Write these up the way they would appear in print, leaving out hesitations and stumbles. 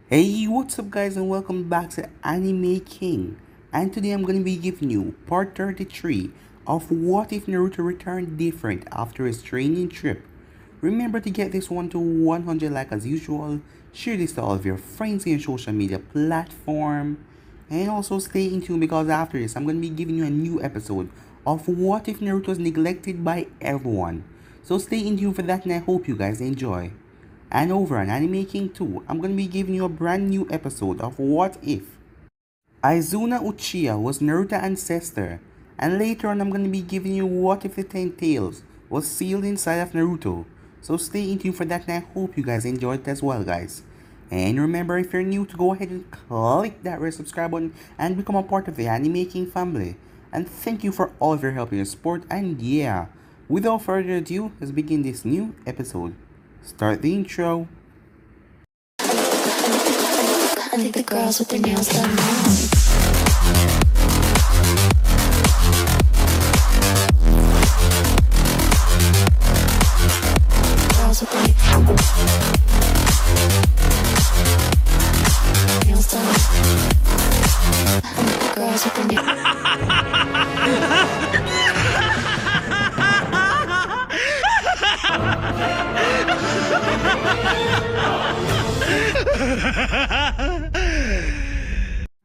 Hey, what's up guys and welcome back to Anime King. And today I'm going to be giving you part 33 of what if Naruto returned different after his training trip. Remember to get this one to 100 like as usual, share this to all of your friends in your social media platform, and also stay in tune because after this I'm going to be giving you a new episode of what if Naruto is neglected by everyone. So stay in tune for that and I hope you guys enjoy. And over on Anime King 2, I'm going to be giving you a brand new episode of What If. Aizuna Uchiha was Naruto's ancestor, and later on I'm going to be giving you what if the Ten Tails was sealed inside of Naruto. So stay in tune for that and I hope you guys enjoyed it as well guys. And remember, if you're new, to go ahead and click that red subscribe button and become a part of the Anime King family. And thank you for all of your help and your support, and yeah, without further ado, let's begin this new episode. Start the intro. I think the girls with their nails done now. Girls with their nails done. I think the girls with their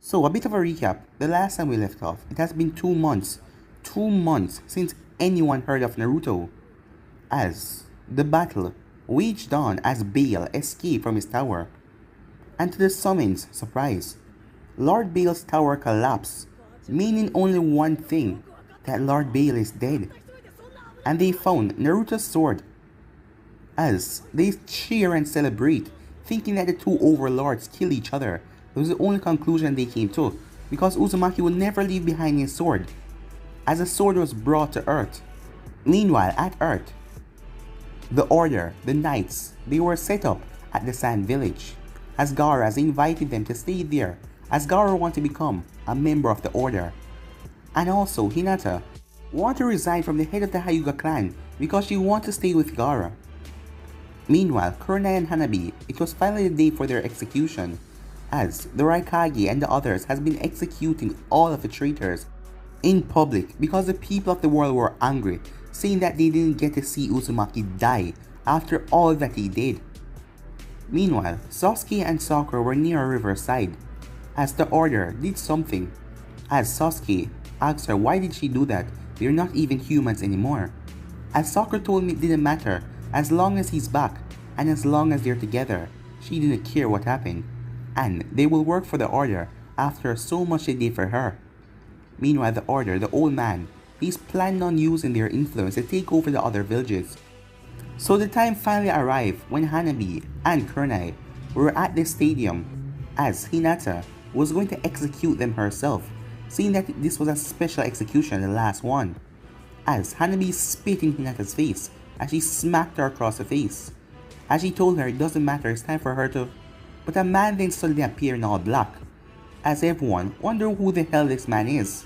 So, a bit of a recap. The last time we left off, it has been 2 months. 2 months since anyone heard of Naruto. As the battle waged on as Bale escaped from his tower. And to the summon's surprise, Lord Bale's tower collapsed, meaning only one thing, that Lord Bale is dead. And they found Naruto's sword. As they cheer and celebrate, thinking that the two overlords kill each other. That was the only conclusion they came to, because Uzumaki would never leave behind his sword, as the sword was brought to Earth. Meanwhile, at Earth, the Order, the Knights, they were set up at the Sand Village, as Gaara has invited them to stay there, as Gaara wanted to become a member of the Order. And also, Hinata wanted to resign from the head of the Hyuga clan because she wanted to stay with Gaara. Meanwhile, Kurenai and Hanabi, it was finally the day for their execution, as the Raikage and the others has been executing all of the traitors in public because the people of the world were angry, saying that they didn't get to see Uzumaki die after all that he did. Meanwhile, Sasuke and Sakura were near a riverside, as the Order did something, as Sasuke asked her why did she do that, they're not even humans anymore. As Sakura told me it didn't matter, as long as he's back, and as long as they're together, she didn't care what happened, and they will work for the Order after so much they did for her. Meanwhile, the Order, the old man, he's planning on using their influence to take over the other villages. So the time finally arrived when Hanabi and Kurenai were at the stadium, as Hinata was going to execute them herself, saying that this was a special execution, the last one, as Hanabi spit in Hinata's face as she smacked her across the face. As she told her it doesn't matter, it's time for her to... But a man then suddenly appeared in all black, as everyone wondered who the hell this man is.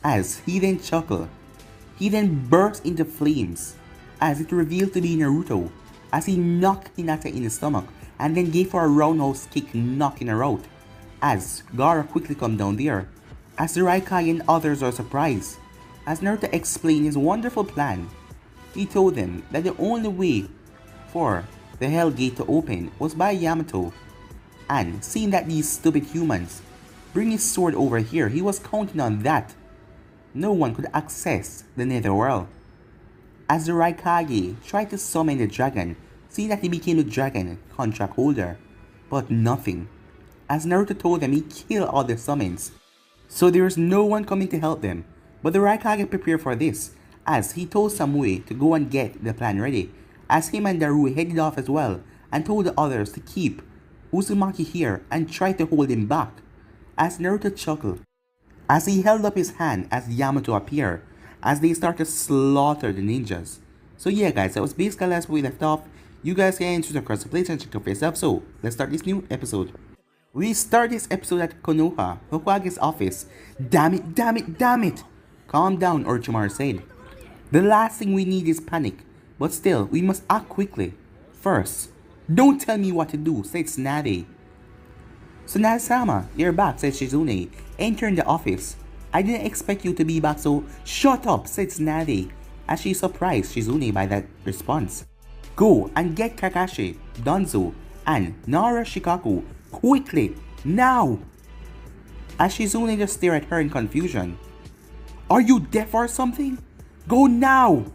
As he then chuckled, he then burst into flames, as it revealed to be Naruto, as he knocked Hinata in the stomach and then gave her a roundhouse kick, knocking her out, as Gaara quickly come down there, as the Raikage and others are surprised. As Naruto explained his wonderful plan, he told them that the only way for the Hell Gate to open was by Yamato, and seeing that these stupid humans bring his sword over here, he was counting on that. No one could access the Netherworld. As the Raikage tried to summon the dragon, seeing that he became the dragon contract holder, but nothing. As Naruto told them he killed all the summons, so there is no one coming to help them. But the Raikage prepared for this, as he told Samui to go and get the plan ready, as him and Daru headed off as well, and told the others to keep Uzumaki here and try to hold him back. As Naruto chuckled, as he held up his hand as Yamato appeared, as they started to slaughter the ninjas. So yeah guys, that was basically last where we left off. You guys can enter across the place and check out for yourself, so let's start this new episode. We start this episode at Konoha, Hokage's office. Damn it, damn it, damn it! Calm down, Orochimaru said. The last thing we need is panic, but still, we must act quickly. First, don't tell me what to do, said Tsunade. So Sama, you're back, said Shizune, entering the office. I didn't expect you to be back, so shut up, said Tsunade, as she surprised Shizune by that response. Go and get Kakashi, Danzo, and Nara Shikaku, quickly, now! As Shizune just stared at her in confusion. Are you deaf or something? Go now!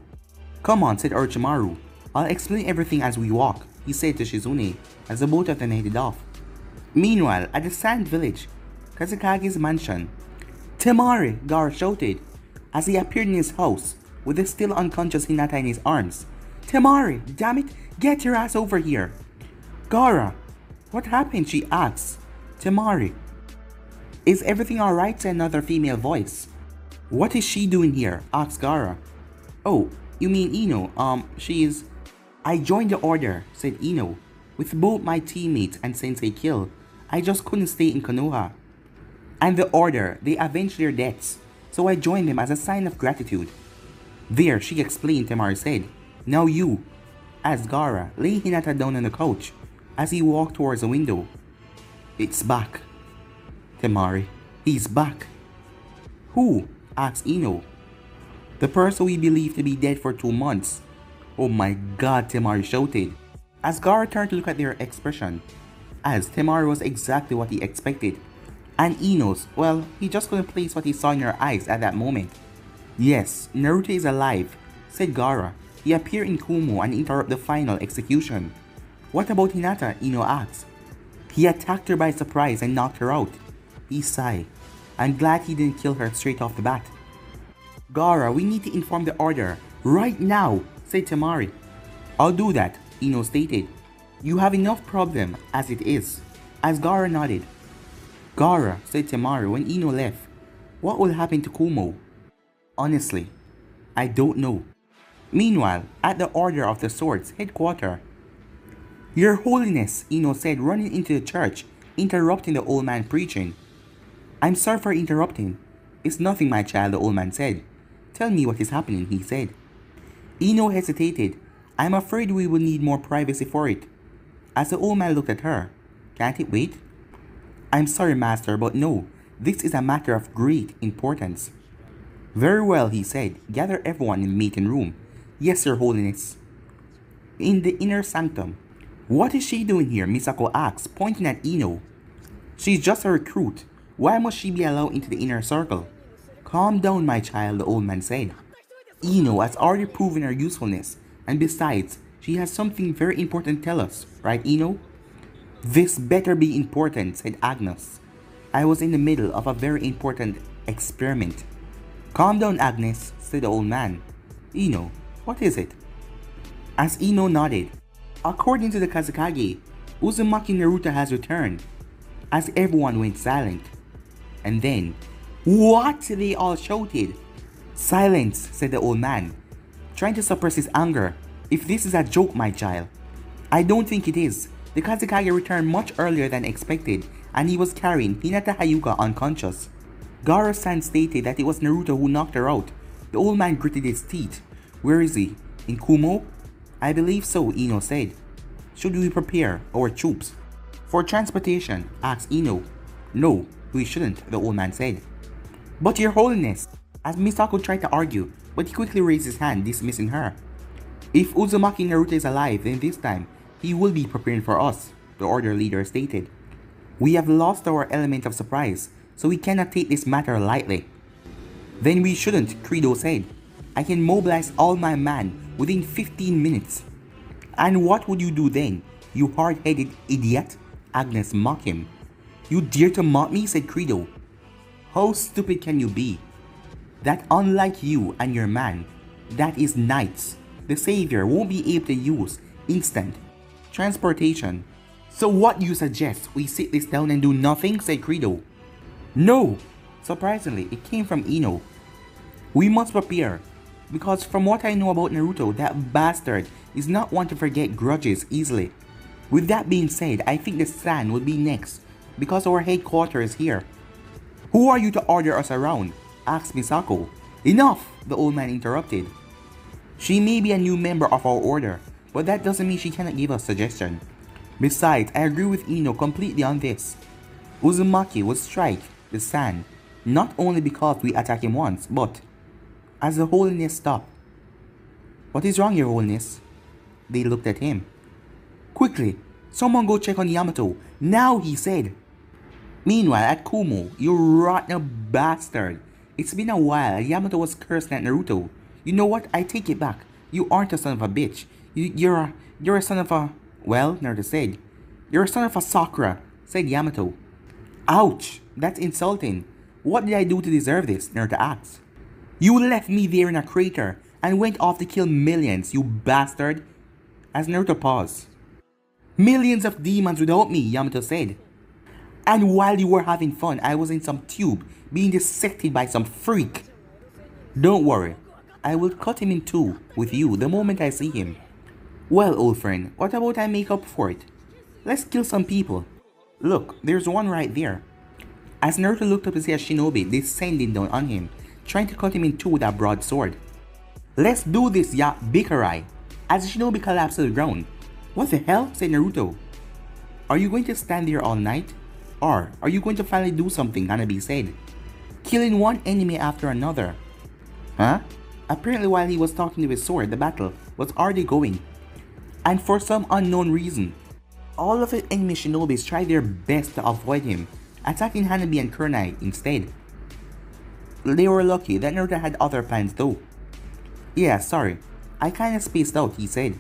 Come on, said Orochimaru. I'll explain everything as we walk, he said to Shizune as the both of them headed off. Meanwhile, at the Sand Village, Kazekage's mansion, Temari, Gaara shouted as he appeared in his house with the still unconscious Hinata in his arms. Temari, damn it, get your ass over here! Gaara, what happened? She asks. Temari. Is everything alright? Said another female voice. What is she doing here? Asks Gaara. Oh, you mean Ino? She's... I joined the order, said Ino. With both my teammates and Sensei Kill, I just couldn't stay in Konoha. And the order, they avenged their deaths, so I joined them as a sign of gratitude. There, she explained, Temari said. Now you, as Gaara lay Hinata down on the couch as he walked towards the window. It's back. Temari, he's back. Who? Asked Ino. The person we believe to be dead for 2 months. Oh my god, Temari shouted, as Gaara turned to look at their expression, as Temari was exactly what he expected. And Ino's, well, he just couldn't place what he saw in her eyes at that moment. Yes, Naruto is alive, said Gaara. He appeared in Kumo and interrupted the final execution. What about Hinata? Ino asked. He attacked her by surprise and knocked her out. He sighed. I'm glad he didn't kill her straight off the bat. Gaara, we need to inform the order, right now, said Temari. I'll do that, Ino stated. You have enough problem as it is, as Gaara nodded. Gaara, said Temari when Ino left. What will happen to Kumo? Honestly, I don't know. Meanwhile, at the Order of the Swords headquarters, Your Holiness, Ino said, running into the church, interrupting the old man preaching. I'm sorry for interrupting. It's nothing, my child, the old man said. Tell me what is happening, he said. Ino hesitated. I'm afraid we will need more privacy for it. As the old man looked at her. Can't it wait? I'm sorry, master, but no. This is a matter of great importance. Very well, he said. Gather everyone in the meeting room. Yes, your holiness. In the inner sanctum. What is she doing here? Misako asked, pointing at Ino. She's just a recruit. Why must she be allowed into the inner circle? Calm down, my child, the old man said. Ino has already proven her usefulness, and besides, she has something very important to tell us, right, Ino? This better be important, said Agnes. I was in the middle of a very important experiment. Calm down, Agnes, said the old man. Ino, what is it? As Ino nodded, according to the Kazekage, Uzumaki Naruto has returned. As everyone went silent. And then, what? They all shouted. Silence, said the old man, trying to suppress his anger. If this is a joke, my child. I don't think it is. The Kazekage returned much earlier than expected, and he was carrying Hinata Hyuga unconscious. Gaara-san stated that it was Naruto who knocked her out. The old man gritted his teeth. Where is he? In Kumo? I believe so, Ino said. Should we prepare our troops for transportation? Asked Ino. No, we shouldn't, the old man said. But your holiness, as Misako tried to argue, but he quickly raised his hand, dismissing her. If Uzumaki Naruto is alive, then this time, he will be preparing for us, the order leader stated. We have lost our element of surprise, so we cannot take this matter lightly. Then we shouldn't, Credo said. I can mobilize all my men within 15 minutes. And what would you do then, you hard-headed idiot? Agnes mocked him. You dare to mock me, said Credo. How stupid can you be? That unlike you and your man, that is knights, the savior won't be able to use instant transportation. So what do you suggest? We sit this down and do nothing, said Credo. No! Surprisingly, it came from Ino. We must prepare, because from what I know about Naruto, that bastard is not one to forget grudges easily. With that being said, I think the Sand will be next, because our headquarters is here. Who are you to order us around? Asked Misako. Enough! The old man interrupted. She may be a new member of our order, but that doesn't mean she cannot give us suggestions. Besides, I agree with Ino completely on this. Uzumaki would strike the sand not only because we attacked him once, but as the holiness stopped. What is wrong, your holiness? They looked at him. Quickly, someone go check on Yamato. Now, he said. Meanwhile, at Kumo, you rotten bastard. It's been a while. Yamato was cursing at Naruto. You know what? I take it back. You aren't a son of a bitch. You're a son of a... Well, Naruto said. You're a son of a Sakura, said Yamato. Ouch! That's insulting. What did I do to deserve this? Naruto asked. You left me there in a crater and went off to kill millions, you bastard. As Naruto paused. Millions of demons without me, Yamato said. And while you were having fun, I was in some tube being dissected by some freak. Don't worry, I will cut him in two with you the moment I see him. Well, old friend, what about I make up for it? Let's kill some people. Look, there's one right there. As Naruto looked up to see a shinobi descending down on him, trying to cut him in two with a broadsword. Let's do this, ya Bikarai. As the shinobi collapsed to the ground. What the hell? Said Naruto. Are you going to stand there all night? Or are you going to finally do something? Hanabi said. Killing one enemy after another. Huh? Apparently while he was talking to his sword, the battle was already going. And for some unknown reason, all of the enemy shinobis tried their best to avoid him, attacking Hanabi and Kurenai instead. They were lucky that Naruto had other plans though. Yeah, sorry. I kinda spaced out, he said.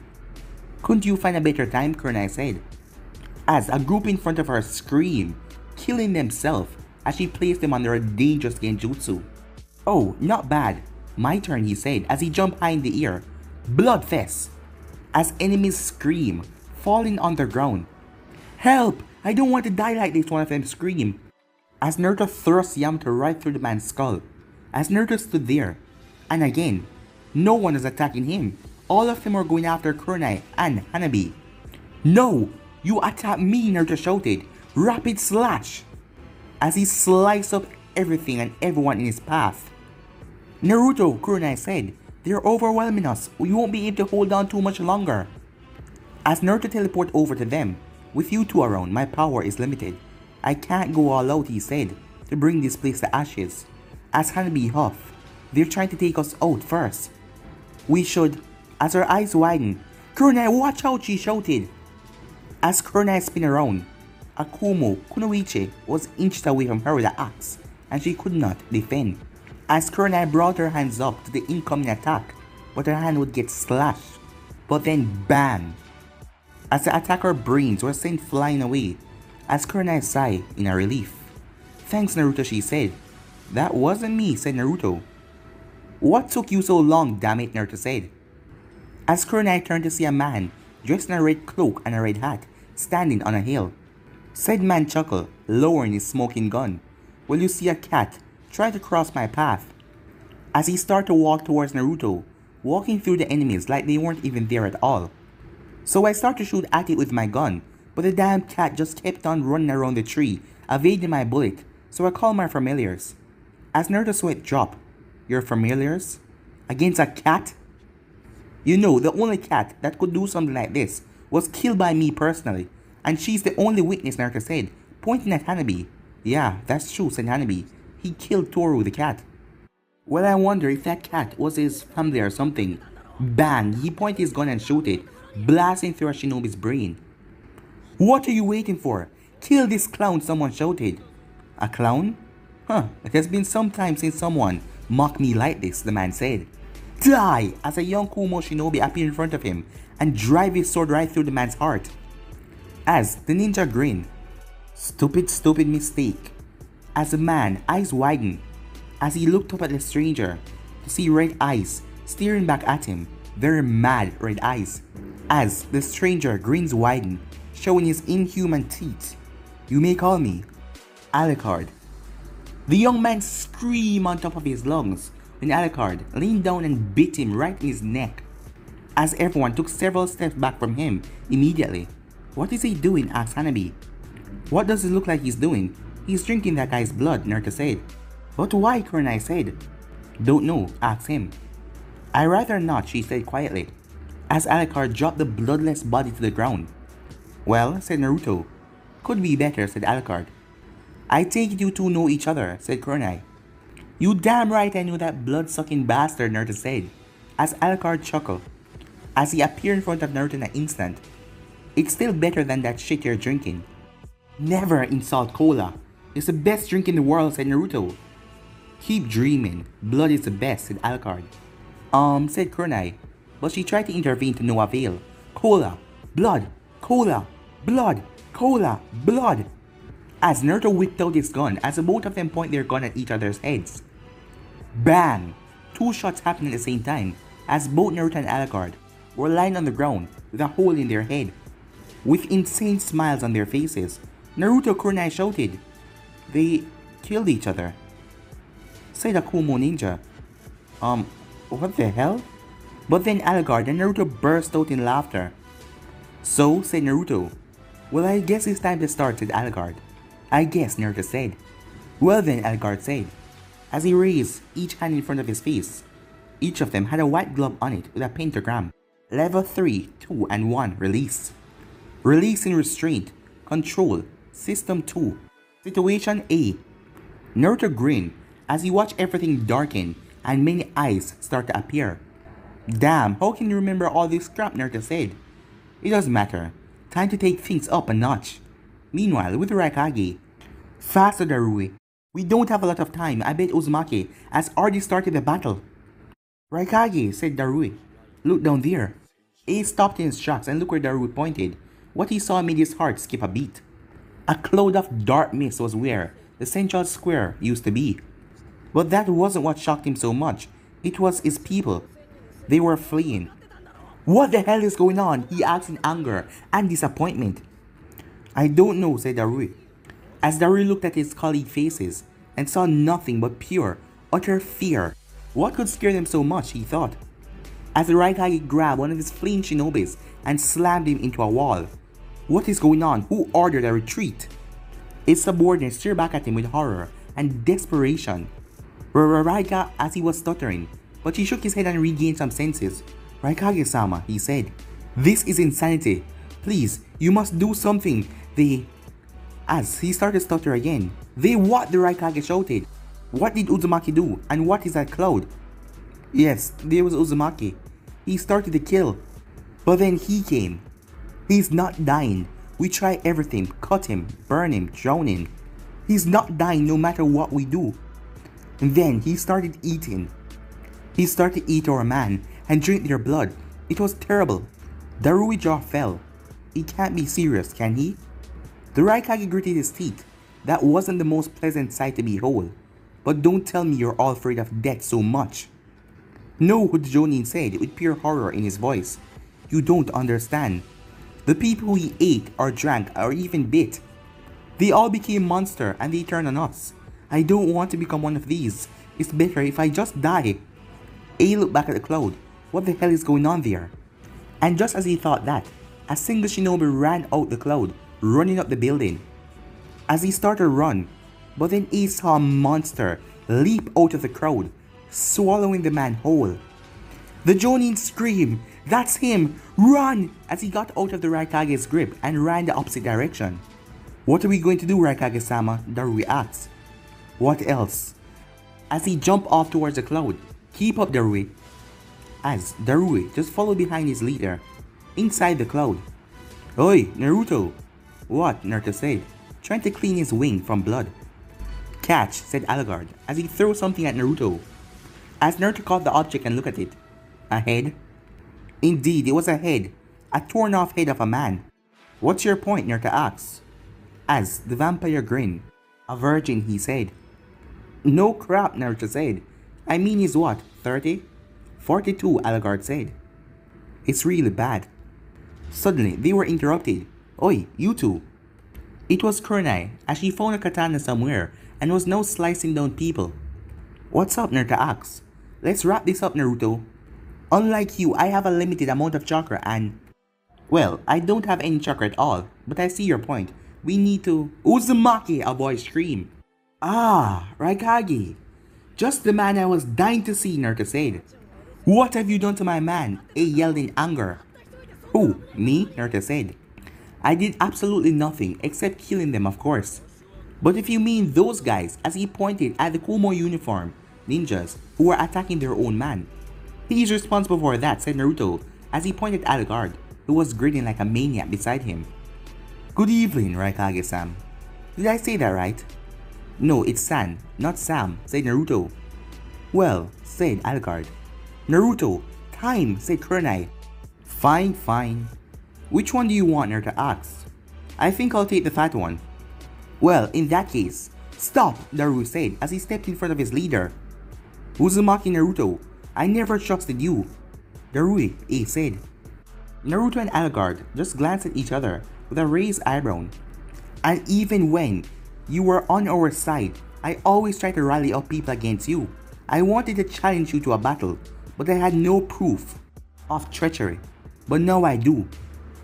Couldn't you find a better time? Kurenai said. As a group in front of her screamed, killing themselves as she placed them under a dangerous genjutsu. Oh, not bad. My turn, he said as he jumped high in the air. Bloodfest! As enemies scream, falling on the ground. Help! I don't want to die like this, one of them screamed. As Naruto thrust Yamato right through the man's skull. As Naruto stood there. And again, no one was attacking him. All of them were going after Kurenai and Hanabi. No! You attack me, Naruto shouted. Rapid slash! As he sliced up everything and everyone in his path. Naruto, Kurenai said. They're overwhelming us. We won't be able to hold on too much longer. As Naruto teleported over to them. With you two around, my power is limited. I can't go all out, he said, to bring this place to ashes. As Hanabi huffed, they're trying to take us out first. We should... As her eyes widened, Kurenai, watch out, she shouted. As Kurenai spun around, Akumo Kunoichi was inched away from her with the axe, and she could not defend. As Kurenai brought her hands up to the incoming attack, but her hand would get slashed. But then bam! As the attacker brains were sent flying away, as Kurenai sighed in a relief. Thanks, Naruto, she said. That wasn't me, said Naruto. What took you so long, damn it, Naruto said. As Kurenai turned to see a man dressed in a red cloak and a red hat standing on a hill. Said man chuckled, lowering his smoking gun. Will you see a cat try to cross my path? As he started to walk towards Naruto, walking through the enemies like they weren't even there at all. So I started to shoot at it with my gun, but the damn cat just kept on running around the tree, evading my bullet, so I called my familiars. As Naruto's sweat dropped, your familiars? Against a cat? You know, the only cat that could do something like this was killed by me personally, and she's the only witness, Naruto said, pointing at Hanabi. Yeah, that's true, said Hanabi. He killed Toru the cat. Well, I wonder if that cat was his family or something. Bang! He pointed his gun and shot it, blasting through a shinobi's brain. What are you waiting for? Kill this clown, someone shouted. A clown? Huh, it has been some time since someone mocked me like this, the man said. Die! As a young Kumo shinobi appeared in front of him and drive his sword right through the man's heart. As the ninja grinned. Stupid, stupid mistake. As the man, eyes widened, as he looked up at the stranger to see red eyes staring back at him, very mad red eyes. As the stranger grins widened, showing his inhuman teeth. You may call me Alucard. The young man screamed on top of his lungs when Alucard leaned down and bit him right in his neck. As everyone took several steps back from him immediately. What is he doing? Asked Hanabi. What does it look like he's doing? He's drinking that guy's blood, Naruto said. But why? Kurenai said. Don't know, asked him. I'd rather not, she said quietly, as Alucard dropped the bloodless body to the ground. Well, said Naruto. Could be better, said Alucard. I take it you two know each other, said Kurenai. You damn right I know that blood-sucking bastard, Naruto said, as Alucard chuckled, as he appeared in front of Naruto in an instant. It's still better than that shit you're drinking. Never insult cola. It's the best drink in the world, said Naruto. Keep dreaming. Blood is the best, said Alucard. Said Kurenai, but she tried to intervene to no avail. Cola, blood, cola, blood, cola, blood. As Naruto whipped out his gun, as the both of them point their gun at each other's heads. Bang! Two shots happened at the same time, as both Naruto and Alucard were lying on the ground with a hole in their head. With insane smiles on their faces, Naruto Kurenai shouted, "They killed each other," said Akumo Ninja. What the hell? But then Alucard and Naruto burst out in laughter. So, said Naruto. Well, I guess it's time to start, said Alucard. I guess, Naruto said. Well then, Alucard said, as he raised each hand in front of his face. Each of them had a white glove on it with a pentagram. Level 3, 2, and 1, release. Releasing restraint, control, system 2. Situation A. Naruto grinned as he watched everything darken and many eyes start to appear. Damn, how can you remember all this crap, Naruto said. It doesn't matter. Time to take things up a notch. Meanwhile, with Raikage. Faster, Darui. We don't have a lot of time. I bet Uzumaki has already started the battle. Raikage, said Darui. Look down there. Ace stopped in his tracks and looked where Darui pointed. What he saw made his heart skip a beat. A cloud of dark mist was where the central square used to be. But that wasn't what shocked him so much. It was his people. They were fleeing. What the hell is going on? He asked in anger and disappointment. I don't know, said Darui. As Darui looked at his colleagues' faces and saw nothing but pure, utter fear. What could scare them so much, he thought. As the Raikage grabbed one of his fleeing shinobis and slammed him into a wall. What is going on? Who ordered a retreat? His subordinates stared back at him with horror and desperation. Raika as he was stuttering, but he shook his head and regained some senses. Raikage-sama, he said. This is insanity. Please, you must do something. As he started to stutter again. They what? The Raikage shouted. What did Uzumaki do? And what is that cloud? Yes, there was Uzumaki. He started to kill. But then he came. He's not dying. We try everything. Cut him, burn him, drown him. He's not dying no matter what we do. And then he started eating. He started to eat our man and drink their blood. It was terrible. Darui jaw fell. He can't be serious, can he? The Raikage gritted his teeth. That wasn't the most pleasant sight to behold. But don't tell me you're all afraid of death so much. No, the Jonin said with pure horror in his voice. You don't understand. The people he ate or drank or even bit, they all became monsters and they turned on us. I don't want to become one of these. It's better if I just die. A looked back at the cloud. What the hell is going on there? And just as he thought that, a single shinobi ran out the cloud, running up the building. As he started to run, but then he saw a monster leap out of the crowd, swallowing the man whole. The Jonin screamed, "That's him! Run!" as he got out of the Raikage's grip and ran the opposite direction. What are we going to do, Raikage-sama? Darui asked. What else? As he jumped off towards the cloud. Keep up, Darui. As Darui just followed behind his leader, inside the cloud. Oi, Naruto! What? Naruto said, trying to clean his wing from blood. Catch, said Alucard, as he threw something at Naruto. As Naruto caught the object and looked at it. A head? Indeed, it was a head. A torn off head of a man. What's your point? Naruto asked. As the vampire grinned. A virgin, he said. No crap, Naruto said. I mean he's what, 30? 42, Alucard said. It's really bad. Suddenly, they were interrupted. Oi, you two. It was Kurenai, as she found a katana somewhere and was now slicing down people. What's up, Naruto asked. Let's wrap this up, Naruto. Unlike you, I have a limited amount of chakra and... Well, I don't have any chakra at all, but I see your point. We need to... Uzumaki, a boy screamed. Ah, Raikage. Just the man I was dying to see, Naruto said. What have you done to my man? A yelled in anger. Who? Me? Naruto said. I did absolutely nothing except killing them, of course. But if you mean those guys, as he pointed at the Kumo uniform ninjas who were attacking their own man, he's responsible for that, said Naruto, as he pointed at Algard, who was grinning like a maniac beside him. Good evening, Raikage-san. Did I say that right? No, it's San, not Sam, said Naruto. Well, said Algard. Naruto, time, said Kurenai. Fine, fine. Which one do you want, Naruto asked. I think I'll take the fat one. Well, in that case, stop, Naruto said as he stepped in front of his leader. Uzumaki Naruto, I never trusted you. Darui said. Naruto and Algard just glanced at each other with a raised eyebrow. And even when you were on our side, I always tried to rally up people against you. I wanted to challenge you to a battle, but I had no proof of treachery. But now I do.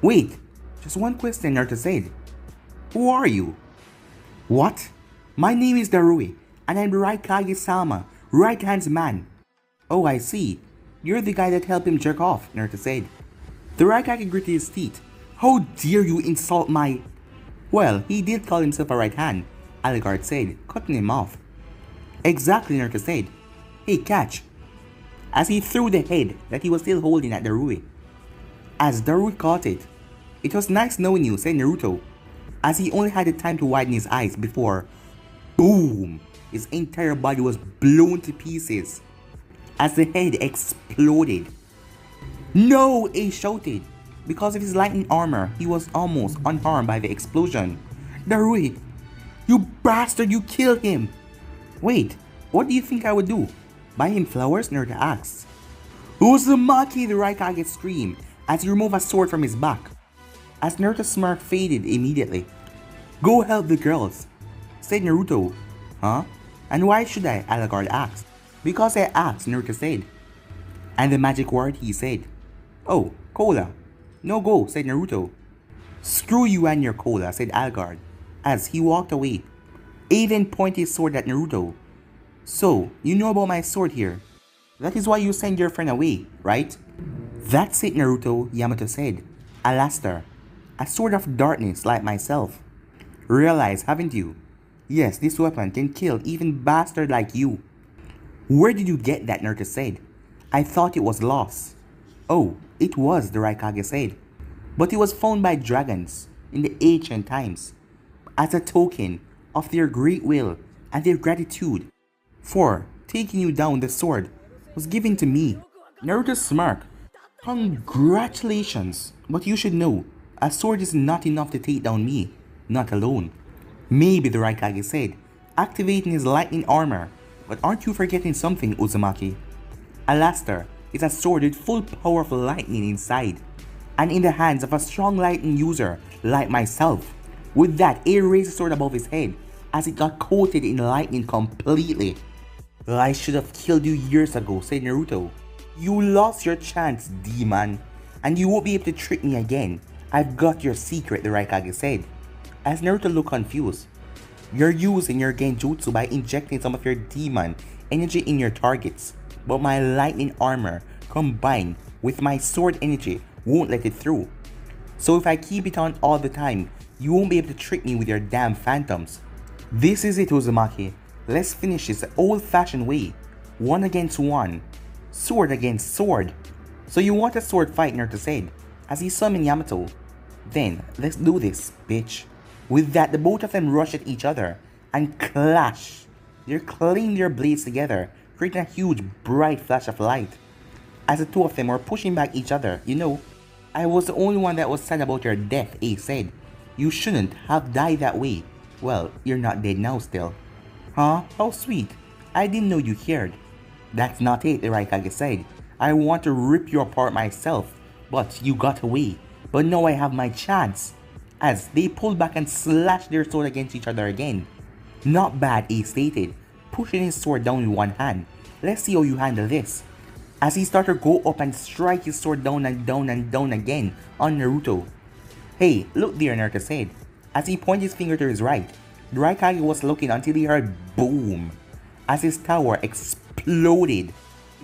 Wait, just one question, Naruto said. Who are you? What? My name is Darui, and I'm the Raikage-sama, right hand's man. Oh, I see. You're the guy that helped him jerk off, Naruto said. The Raikage gritted his teeth. How dare you insult my... Well, he did call himself a right hand, Algard said, cutting him off. Exactly, Naruto said. Hey, catch. As he threw the head that he was still holding at Darui. As Darui caught it. It was nice knowing you, said Naruto, as he only had the time to widen his eyes before, boom, his entire body was blown to pieces as the head exploded. No, Ace shouted. Because of his lightning armor, he was almost unharmed by the explosion. Darui, you bastard, you killed him. Wait, what do you think I would do? Buy him flowers? Naruto asked. Uzumaki, the Raikage screamed as he removed a sword from his back. As Naruto's smirk faded immediately. Go help the girls, said Naruto. Huh? And why should I? Algard asked. Because I asked, Naruto said. And the magic word, he said. Oh, cola. No go, said Naruto. Screw you and your cola, said Algard, as he walked away. Aiden pointed his sword at Naruto. So, you know about my sword here. That is why you sent your friend away, right? That's it, Naruto, Yamato said. Alastor, a sword of darkness like myself. Realize, haven't you? Yes, this weapon can kill even bastard like you. Where did you get that? Naruto said. I thought it was lost. Oh, it was, the Raikage said. But it was found by dragons in the ancient times as a token of their great will and their gratitude for taking you down. The sword was given to me. Naruto smirked. Congratulations, but you should know, a sword is not enough to take down me, not alone. Maybe, the Raikage said, activating his lightning armor. But aren't you forgetting something, Uzumaki? Alastor is a sword with full power of lightning inside, and in the hands of a strong lightning user like myself. With that, he raised the sword above his head as it got coated in lightning completely. I should have killed you years ago, said Naruto. You lost your chance, demon, and you won't be able to trick me again. I've got your secret, the Raikage said, as Naruto looked confused. You're using your genjutsu by injecting some of your demon energy in your targets, but my lightning armor combined with my sword energy won't let it through. So if I keep it on all the time, you won't be able to trick me with your damn phantoms. This is it, Uzumaki. Let's finish this the old-fashioned way. 1 against 1. Sword against sword. So you want a sword fight, Naruto said, as he summoned Yamato. Then, let's do this, bitch. With that, the both of them rushed at each other and clash. They cleaned their blades together, creating a huge, bright flash of light. As the two of them were pushing back each other, you know, I was the only one that was sad about your death, Ace said. You shouldn't have died that way. Well, you're not dead now still. Huh? How sweet. I didn't know you cared. That's not it, the Raikage said. I want to rip you apart myself, but you got away. But now I have my chance. As they pulled back and slashed their sword against each other again. Not bad, Ace stated, pushing his sword down with one hand. Let's see how you handle this. As he started to go up and strike his sword down and down and down again on Naruto. Hey, look there, Naruto said, as he pointed his finger to his right. The Raikage was looking until he heard boom, as his tower exploded.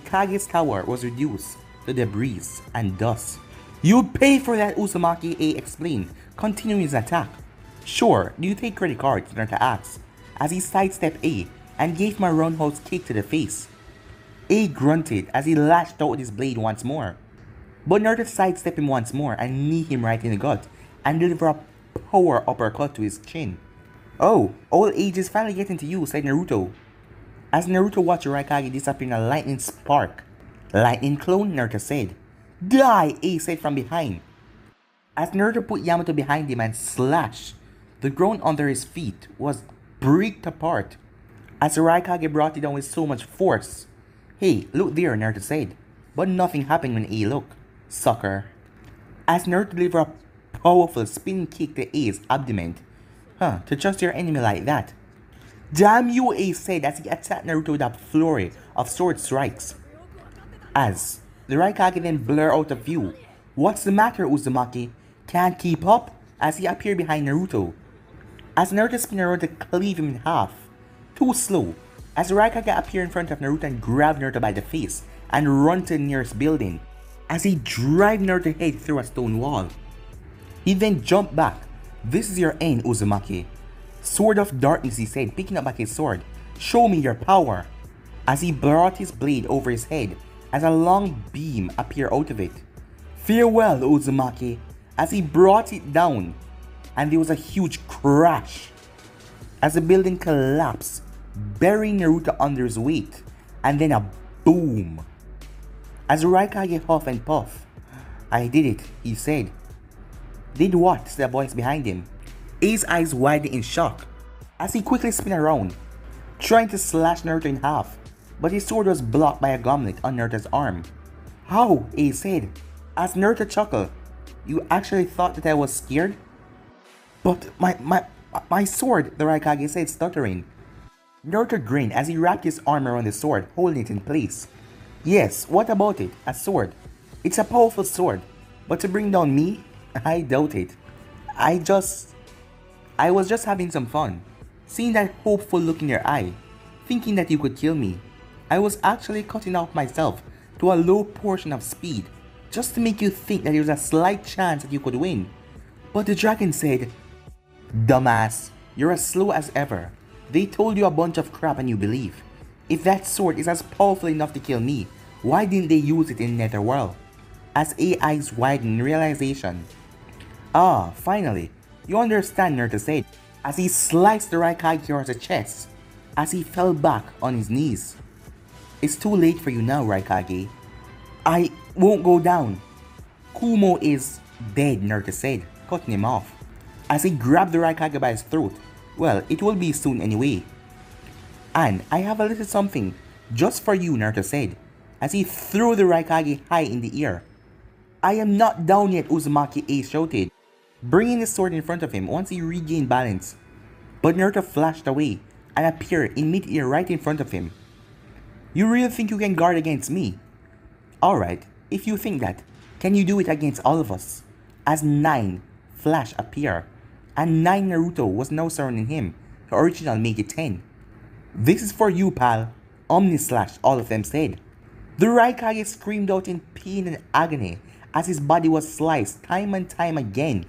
Kage's tower was reduced to debris and dust. You'll pay for that, Uzumaki, A explained, continuing his attack. Sure, do you take credit cards? Naruto asked, as he sidestepped A and gave him a roundhouse kick to the face. A grunted as he lashed out with his blade once more. But Naruto sidestepped him once more and kneed him right in the gut and delivered a power uppercut to his chin. Oh, old age is finally getting to you, said Naruto. As Naruto watched Raikage disappear in a lightning spark. Lightning clone, Naruto said. Die, A said from behind. As Naruto put Yamato behind him and slashed, the ground under his feet was bricked apart. As Raikage brought it down with so much force. Hey, look there, Naruto said. But nothing happened when A looked. Sucker. As Naruto delivered a powerful spinning kick to A's abdomen. To trust your enemy like that. Damn you, A said as he attacked Naruto with a flurry of sword strikes. As the Raikage then blurred out of view. What's the matter, Uzumaki? Can't keep up? As he appeared behind Naruto. As Naruto spun around to cleave him in half. Too slow. As Raikage appeared in front of Naruto and grabbed Naruto by the face and run to the nearest building. As he drive Naruto's head through a stone wall. He then jumped back. This is your end, Uzumaki. Sword of Darkness, he said, picking up back his sword. Show me your power. As he brought his blade over his head as a long beam appeared out of it. Farewell, Uzumaki. As he brought it down, and there was a huge crash. As the building collapsed, burying Naruto under his weight, and then a boom. As Raikage huffed and puffed. I did it, he said. Did what? Said a voice behind him. A's eyes widened in shock as he quickly spun around, trying to slash Naruto in half, but his sword was blocked by a gauntlet on Naruto's arm. How? A said, as Naruto chuckled. You actually thought that I was scared? But my sword, the Raikage said, stuttering. Naruto grinned as he wrapped his arm around the sword, holding it in place. Yes, what about it? A sword. It's a powerful sword, but to bring down me? I doubt it. I was just having some fun, seeing that hopeful look in your eye, thinking that you could kill me. I was actually cutting off myself to a low portion of speed, just to make you think that there was a slight chance that you could win. But the dragon said, Dumbass, you're as slow as ever. They told you a bunch of crap and you believe. If that sword is as powerful enough to kill me, why didn't they use it in Netherworld? As A eyes widened in realization. Ah, finally, you understand, Naruto said, as he sliced the Raikage across the chest, as he fell back on his knees. It's too late for you now, Raikage. I won't go down. Kumo is dead, Naruto said, cutting him off. As he grabbed the Raikage by his throat. Well, it will be soon anyway. And I have a little something just for you, Naruto said, as he threw the Raikage high in the air. I am not down yet, Uzumaki A shouted, bringing his sword in front of him once he regained balance. But Naruto flashed away and appeared in mid-air right in front of him. You really think you can guard against me? Alright, if you think that, can you do it against all of us? As 9 Flash appeared, and 9 Naruto was now surrounding him. The original made it 10. This is for you, pal. Omnislash, all of them said. The Raikage screamed out in pain and agony as his body was sliced time and time again.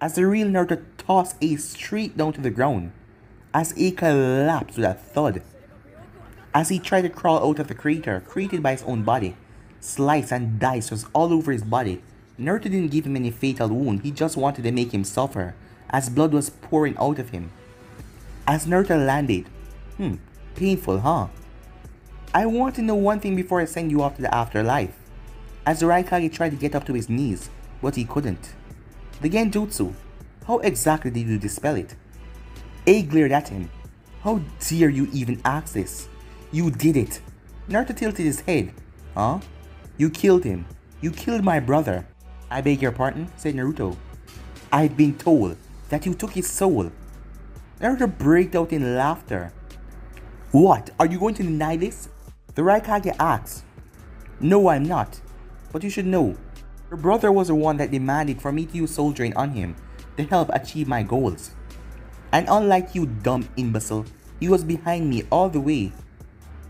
As the real Naruto tossed A straight down to the ground, as A collapsed with a thud. As he tried to crawl out of the crater created by his own body, slice and dice was all over his body. Naruto didn't give him any fatal wound, he just wanted to make him suffer, as blood was pouring out of him. As Naruto landed, painful, huh? I want to know one thing before I send you off to the afterlife. As the Raikage tried to get up to his knees, but he couldn't. The Genjutsu, how exactly did you dispel it? A glared at him. How dare you even ask this? You did it. Naruto tilted his head. Huh? You killed him. You killed my brother. I beg your pardon, said Naruto. I've been told that you took his soul. Naruto broke out in laughter. What? Are you going to deny this? The Raikage asked. No, I'm not. But you should know, your brother was the one that demanded for me to use soul drain on him to help achieve my goals. And unlike you, dumb imbecile, he was behind me all the way.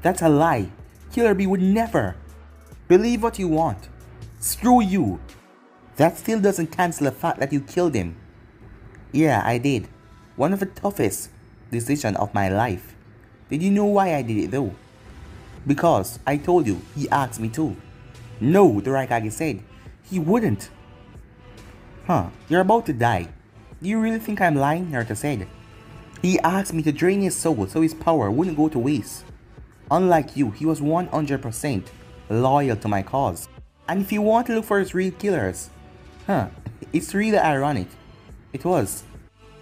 That's a lie. Killer B would never. Believe what you want. Screw you. That still doesn't cancel the fact that you killed him. Yeah, I did. One of the toughest decisions of my life. Did you know why I did it though? Because I told you, he asked me to. No, the Raikage said. He wouldn't. Huh, you're about to die. Do you really think I'm lying? Naruto said. He asked me to drain his soul so his power wouldn't go to waste. Unlike you, he was 100% loyal to my cause. And if you want to look for his real killers, it's really ironic. It was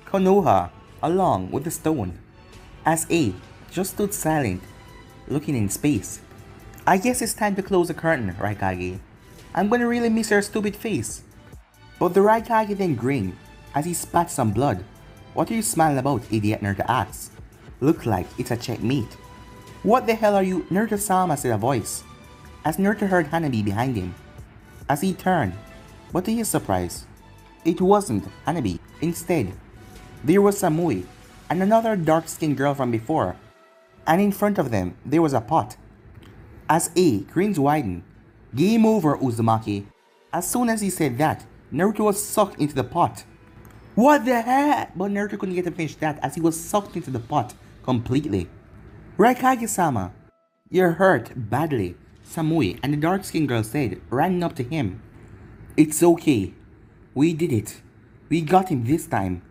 Konoha along with the stone. As A just stood silent, looking in space. I guess it's time to close the curtain, Raikage. I'm gonna really miss your stupid face. But the Raikage then grinned as he spat some blood. What are you smiling about, idiot? Naruto asks. Look like it's a checkmate. What the hell are you? Naruto-sama, said a voice, as Naruto heard Hanabi behind him. As he turned, but to his surprise, it wasn't Hanabi. Instead, there was Samui and another dark-skinned girl from before, and in front of them there was a pot. As A grins widened, game over, Uzumaki. As soon as he said that, Naruto was sucked into the pot. What the heck? But Naruto couldn't get to finish that as he was sucked into the pot completely. Raikage-sama, you're hurt badly, Samui and the dark-skinned girl said, running up to him. It's okay. We did it. We got him this time.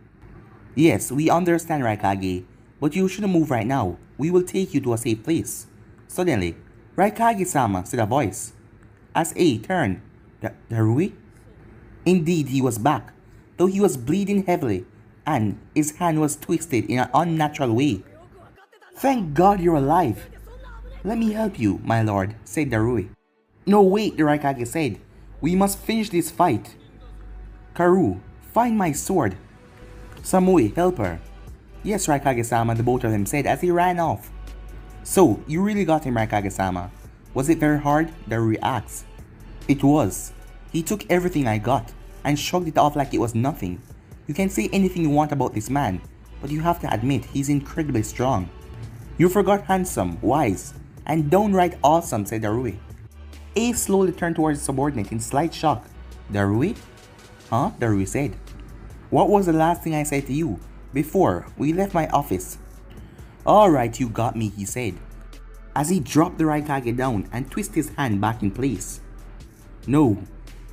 Yes, we understand, Raikage, but you shouldn't move right now. We will take you to a safe place. Suddenly, Raikage-sama, said a voice. As A turned, Darui? Indeed, he was back, though he was bleeding heavily, and his hand was twisted in an unnatural way. Thank God you're alive. Let me help you, my lord, said Darui. No, wait, the Raikage said. We must finish this fight. Karu, find my sword. Samui, help her. Yes, Raikage-sama, the both of them said as he ran off. So, you really got him, Raikage-sama. Was it very hard? Darui asked. It was. He took everything I got and shrugged it off like it was nothing. You can say anything you want about this man, but you have to admit he's incredibly strong. You forgot handsome, wise, and downright awesome, said Darui. A slowly turned towards his subordinate in slight shock. Darui? Huh? Darui said. What was the last thing I said to you before we left my office? Alright, you got me, he said, as he dropped the Raikage down and twisted his hand back in place. No,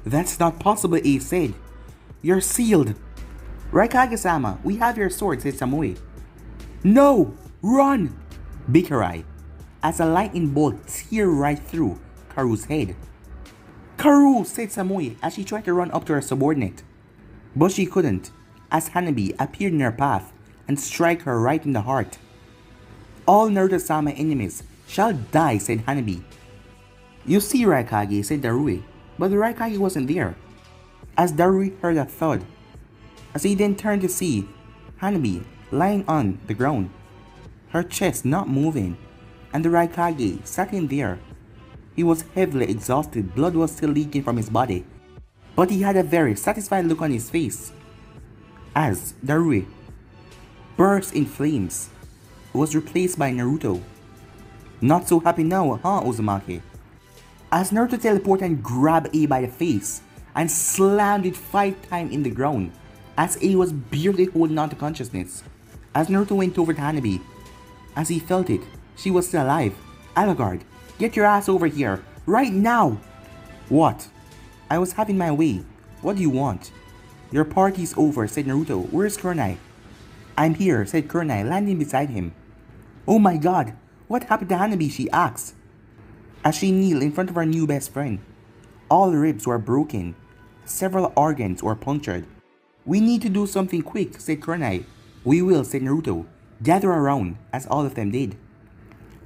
that's not possible, A said. You're sealed. Raikage-sama, we have your sword, said Samui. No! Run! Bikarai, as a lightning bolt seared right through Karu's head. Karu, said Samui as she tried to run up to her subordinate. But she couldn't, as Hanabi appeared in her path and struck her right in the heart. All Naruto-sama enemies shall die, said Hanabi. You see, Raikage, said Darui, but the Raikage wasn't there. As Darui heard a thud, as he then turned to see Hanabi lying on the ground, her chest not moving, and the Raikage sat in there. He was heavily exhausted, blood was still leaking from his body, but he had a very satisfied look on his face. As Darui burst in flames, was replaced by Naruto. Not so happy now, huh, Uzumaki? As Naruto teleported and grabbed A by the face and slammed it 5 times in the ground, as A was barely holding on to consciousness. As Naruto went over to Hanabi, as he felt it, she was still alive. Alagard, get your ass over here, right now! What? I was having my way. What do you want? Your party's over, said Naruto. Where's Kurenai? I'm here, said Kurenai, landing beside him. Oh my god, what happened to Hanabi? She asked, as she kneeled in front of her new best friend. All ribs were broken. Several organs were punctured. We need to do something quick, said Kurenai. We will, said Naruto. Gather around, as all of them did.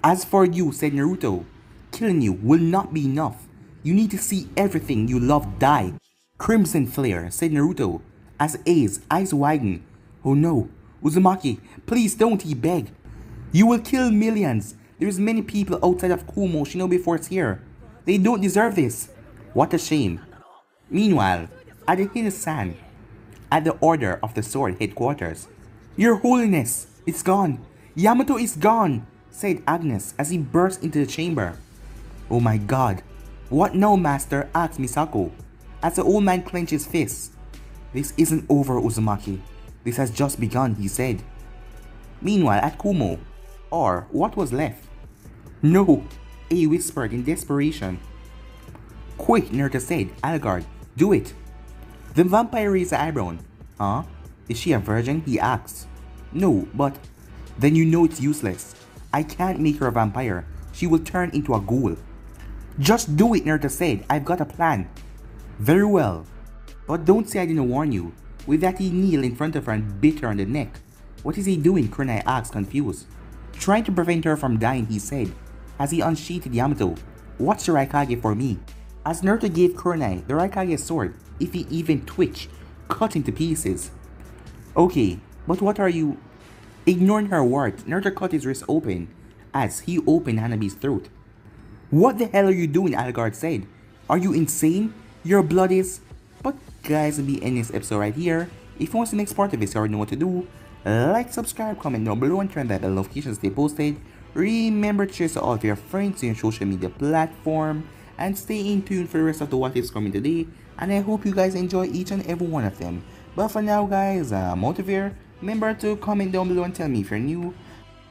As for you, said Naruto, killing you will not be enough. You need to see everything you love die. Crimson Flare, said Naruto, as A's eyes widened. Oh no, Uzumaki, please don't, he begged. You will kill millions. There's many people outside of Kumo Shinobi Force here. They don't deserve this. What a shame. Meanwhile, at the Hinasan, at the Order of the Sword headquarters, Your Holiness, it's gone. Yamato is gone, said Agnes as he burst into the chamber. Oh my god. What now, master? Asked Misako, as the old man clenched his fists. This isn't over, Uzumaki. This has just begun, he said. Meanwhile, at Kumo, or what was left. No, A whispered in desperation. Quick, Naruto said. Algard, do it. The vampire raised an eyebrow. Huh? Is she a virgin? He asked. No, but then you know it's useless. I can't make her a vampire. She will turn into a ghoul. Just do it, Naruto said. I've got a plan. Very well. But don't say I didn't warn you. With that, he kneeled in front of her and bit her on the neck. What is he doing? Kurenai asked, confused. Trying to prevent her from dying, he said, as he unsheathed Yamato. Watch the Raikage for me. As Naruto gave Kurenai the Raikage's sword, if he even twitched, cut into pieces. Okay, but what are you... Ignoring her words, Naruto cut his wrist open as he opened Hanabi's throat. What the hell are you doing? Algard said. Are you insane? Your blood is... But guys, will be ending this episode right here. If you want the next part of this, you already know what to do. Like, subscribe, comment down below, and turn that bell notifications to stay posted. Remember to share to all of your friends on your social media platform. And stay in tune for the rest of the what is coming today. And I hope you guys enjoy each and every one of them. But for now guys, I'm out of here. Remember to comment down below and tell me if you're new.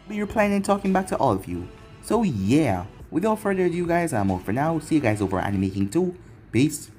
I'll be replying and talking back to all of you. So yeah, without further ado guys, I'm out for now. See you guys over Anime King 2. Peace.